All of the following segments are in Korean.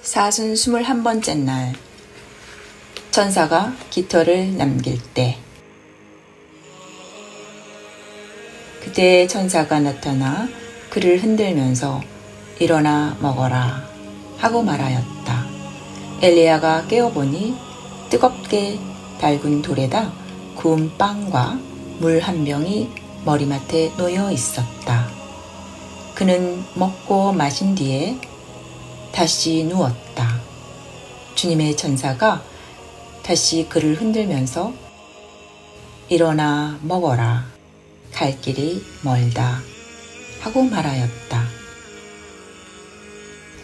사순 21번째 날, 천사가 깃털을 남길 때. 그때 천사가 나타나 그를 흔들면서 일어나 먹어라 하고 말하였다. 엘리야가 깨어보니 뜨겁게 달군 돌에다 구운 빵과 물 한 병이 머리맡에 놓여 있었다. 그는 먹고 마신 뒤에 다시 누웠다. 주님의 천사가 다시 그를 흔들면서 일어나 먹어라, 갈 길이 멀다 하고 말하였다.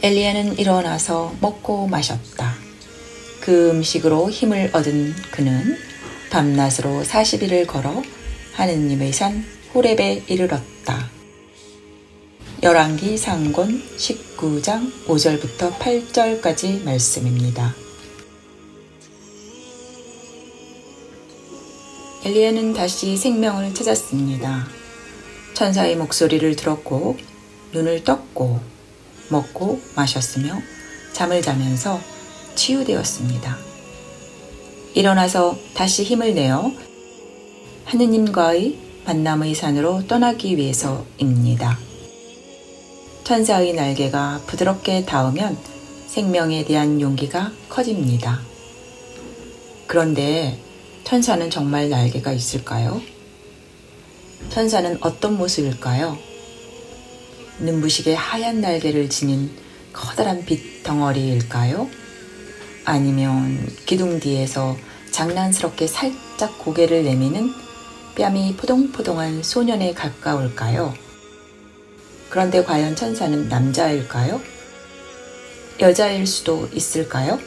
엘리야는 일어나서 먹고 마셨다. 그 음식으로 힘을 얻은 그는 밤낮으로 40일을 걸어 하느님의 산 호렙에 이르렀다. 열왕기 상권 19장 5절부터 8절까지 말씀입니다. 엘리야는 다시 생명을 찾았습니다. 천사의 목소리를 들었고 눈을 떴고 먹고 마셨으며 잠을 자면서 치유되었습니다. 일어나서 다시 힘을 내어 하느님과의 만남의 산으로 떠나기 위해서입니다. 천사의 날개가 부드럽게 닿으면 생명에 대한 용기가 커집니다. 그런데 천사는 정말 날개가 있을까요? 천사는 어떤 모습일까요? 눈부시게 하얀 날개를 지닌 커다란 빛 덩어리일까요? 아니면 기둥 뒤에서 장난스럽게 살짝 고개를 내미는 뺨이 포동포동한 소년에 가까울까요? 그런데 과연 천사는 남자일까요? 여자일 수도 있을까요?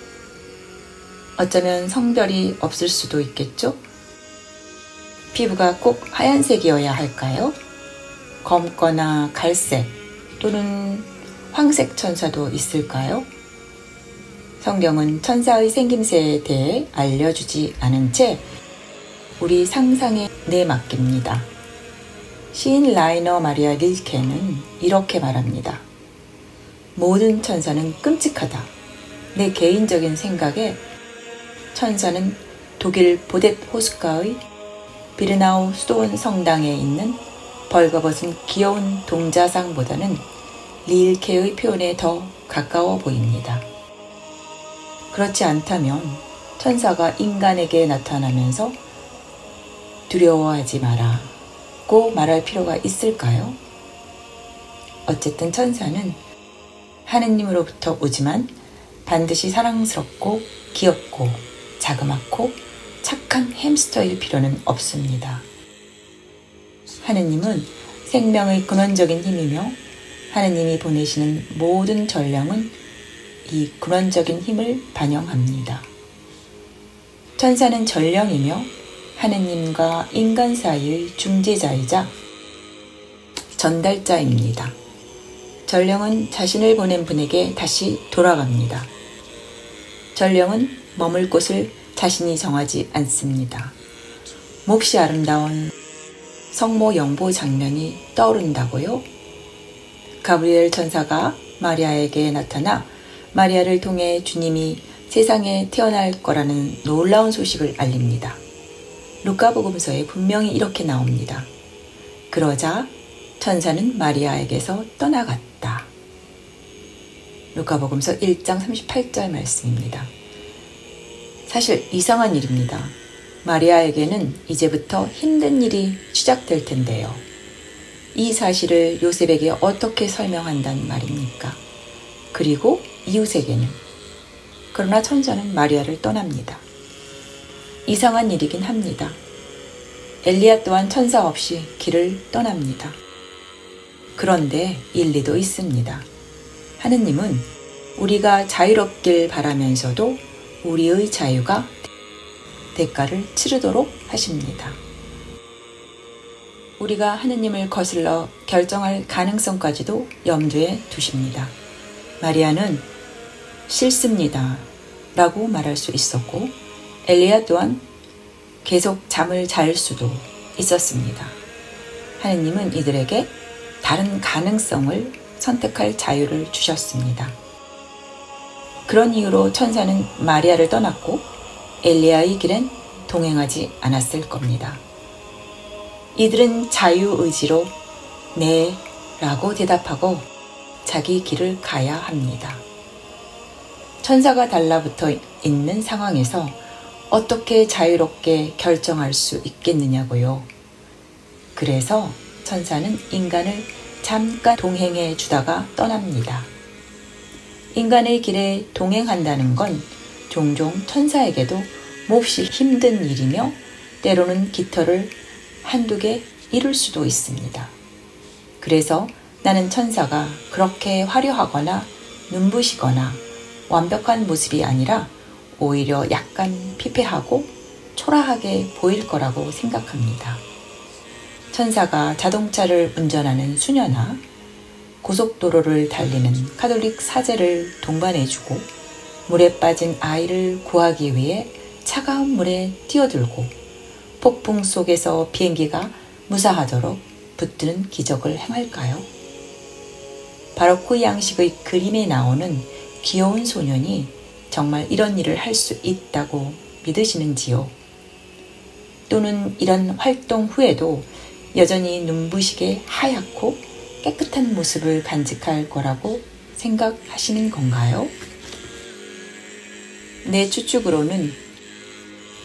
어쩌면 성별이 없을 수도 있겠죠? 피부가 꼭 하얀색이어야 할까요? 검거나 갈색 또는 황색 천사도 있을까요? 성경은 천사의 생김새에 대해 알려주지 않은 채 우리 상상에 내맡깁니다. 시인 라이너 마리아 릴케는 이렇게 말합니다. 모든 천사는 끔찍하다. 내 개인적인 생각에 천사는 독일 보댓 호숫가의 비르나우 수도원 성당에 있는 벌거벗은 귀여운 동자상보다는 릴케의 표현에 더 가까워 보입니다. 그렇지 않다면 천사가 인간에게 나타나면서 두려워하지 마라고 말할 필요가 있을까요? 어쨌든 천사는 하느님으로부터 오지만 반드시 사랑스럽고 귀엽고 자그맣고 착한 햄스터일 필요는 없습니다. 하느님은 생명의 근원적인 힘이며 하느님이 보내시는 모든 전령은 이 근원적인 힘을 반영합니다. 천사는 전령이며 하느님과 인간 사이의 중재자이자 전달자입니다. 전령은 자신을 보낸 분에게 다시 돌아갑니다. 전령은 머물 곳을 자신이 정하지 않습니다. 몹시 아름다운 성모 영보 장면이 떠오른다고요? 가브리엘 천사가 마리아에게 나타나 마리아를 통해 주님이 세상에 태어날 거라는 놀라운 소식을 알립니다. 루카복음서에 분명히 이렇게 나옵니다. 그러자 천사는 마리아에게서 떠나갔다. 루카복음서 1장 38절 말씀입니다. 사실 이상한 일입니다. 마리아에게는 이제부터 힘든 일이 시작될 텐데요. 이 사실을 요셉에게 어떻게 설명한단 말입니까? 그리고 이웃에게는. 그러나 천사는 마리아를 떠납니다. 이상한 일이긴 합니다. 엘리야 또한 천사 없이 길을 떠납니다. 그런데 일리도 있습니다. 하느님은 우리가 자유롭길 바라면서도 우리의 자유가 대가를 치르도록 하십니다. 우리가 하느님을 거슬러 결정할 가능성까지도 염두에 두십니다. 마리아는 싫습니다 라고 말할 수 있었고 엘리야 또한 계속 잠을 잘 수도 있었습니다. 하느님은 이들에게 다른 가능성을 선택할 자유를 주셨습니다. 그런 이유로 천사는 마리아를 떠났고 엘리야의 길엔 동행하지 않았을 겁니다. 이들은 자유의지로 네 라고 대답하고 자기 길을 가야 합니다. 천사가 달라붙어 있는 상황에서 어떻게 자유롭게 결정할 수 있겠느냐고요. 그래서 천사는 인간을 잠깐 동행해 주다가 떠납니다. 인간의 길에 동행한다는 건 종종 천사에게도 몹시 힘든 일이며 때로는 깃털을 한두 개 잃을 수도 있습니다. 그래서 나는 천사가 그렇게 화려하거나 눈부시거나 완벽한 모습이 아니라 오히려 약간 피폐하고 초라하게 보일 거라고 생각합니다. 천사가 자동차를 운전하는 수녀나 고속도로를 달리는 카톨릭 사제를 동반해주고 물에 빠진 아이를 구하기 위해 차가운 물에 뛰어들고 폭풍 속에서 비행기가 무사하도록 붙드는 기적을 행할까요? 바로크 양식의 그림에 나오는 귀여운 소년이 정말 이런 일을 할 수 있다고 믿으시는지요? 또는 이런 활동 후에도 여전히 눈부시게 하얗고 깨끗한 모습을 간직할 거라고 생각하시는 건가요? 내 추측으로는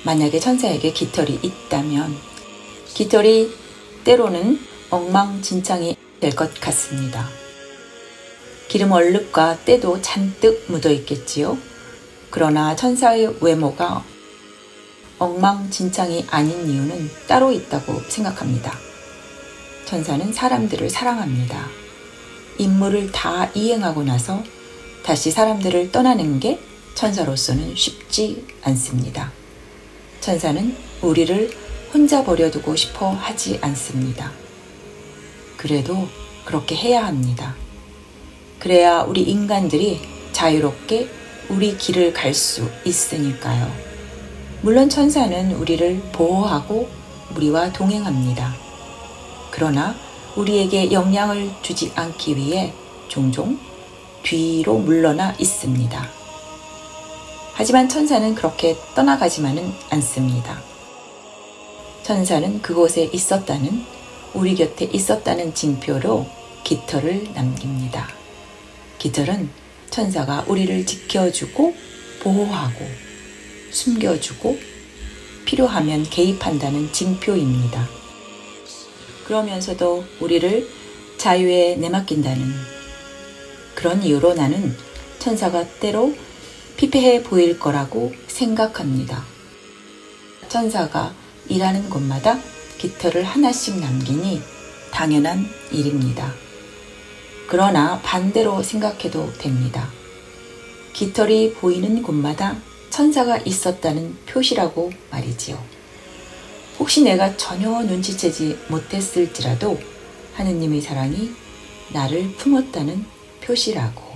만약에 천사에게 깃털이 있다면 깃털이 때로는 엉망진창이 될 것 같습니다. 기름 얼룩과 때도 잔뜩 묻어 있겠지요. 그러나 천사의 외모가 엉망진창이 아닌 이유는 따로 있다고 생각합니다. 천사는 사람들을 사랑합니다. 임무를 다 이행하고 나서 다시 사람들을 떠나는 게 천사로서는 쉽지 않습니다. 천사는 우리를 혼자 버려두고 싶어 하지 않습니다. 그래도 그렇게 해야 합니다. 그래야 우리 인간들이 자유롭게 우리 길을 갈 수 있으니까요. 물론 천사는 우리를 보호하고 우리와 동행합니다. 그러나 우리에게 영향을 주지 않기 위해 종종 뒤로 물러나 있습니다. 하지만 천사는 그렇게 떠나가지만은 않습니다. 천사는 그곳에 있었다는, 우리 곁에 있었다는 징표로 깃털을 남깁니다. 깃털은 천사가 우리를 지켜주고 보호하고 숨겨주고 필요하면 개입한다는 징표입니다. 그러면서도 우리를 자유에 내맡긴다는 그런 이유로 나는 천사가 때로 피폐해 보일 거라고 생각합니다. 천사가 일하는 곳마다 깃털을 하나씩 남기니 당연한 일입니다. 그러나 반대로 생각해도 됩니다. 깃털이 보이는 곳마다 천사가 있었다는 표시라고 말이지요. 혹시 내가 전혀 눈치채지 못했을지라도 하느님의 사랑이 나를 품었다는 표시라고.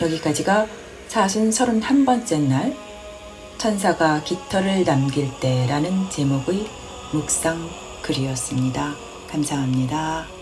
여기까지가 31번째 날 천사가 깃털을 남길 때라는 제목의 묵상 글이었습니다. 감사합니다.